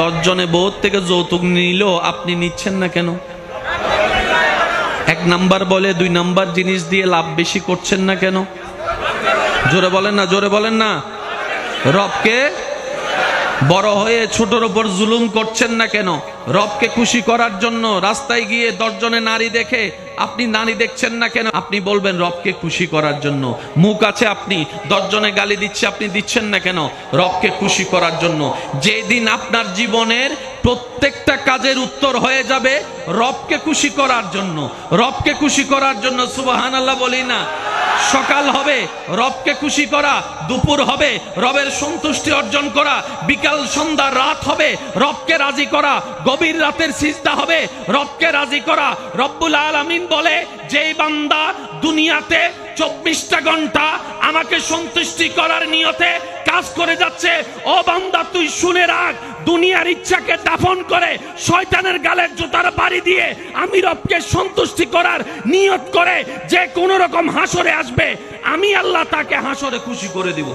10 জনে বউ থেকে যৌতুক নিল, আপনি নিচ্ছেন না কেন? 1 নাম্বার বলে 2 নাম্বার জিনিস দিয়ে লাভ বেশি করছেন না কেন? জোরে বলেন না, জোরে বলেন না। রবকে বড় হয়ে ছোটর উপর জুলুম করছেন না কেন? রবকে খুশি করার জন্য রাস্তায় গিয়ে 10 জনে নারী দেখে আপনি নারী দেখছেন না কেন? আপনি বলবেন রবকে খুশি করার জন্য। মুখ আছে, আপনি 10 জনে গালি দিচ্ছে, আপনি দিচ্ছেন না কেন? রবকে খুশি করার জন্য। যেদিন আপনার জীবনের প্রত্যেকটা কাজের উত্তর হয়ে যাবে রবকে খুশি করার জন্য, রবকে খুশি করার জন্য। সুবহানাল্লাহ বলি না। সকাল হবে রবকে খুশি করা, দুপুর হবে রবের সন্তুষ্টি অর্জন করা, বিকাল সন্ধ্যা রাত হবে রবকে রাজি করা, গভীর রাতের সিজদা হবে রবকে রাজি করা। রব্বুল আলামিন বলে, যেই বান্দা দুনিয়াতে 24টা ঘন্টা আমাকে সন্তুষ্টি করার নিয়তে কাজ করে যাচ্ছে, ও বান্দা তুই শুনে রাখ, দুনিয়ার ইচ্ছাকে দাফন করে শয়তানের গালের জুতার বাড়ি দিয়ে আমি রবকে সন্তুষ্টি করার নিয়ত করে যে কোন রকম হাসরে আসবে, আমি আল্লাহ তাকে হাসরে খুশি করে দিব।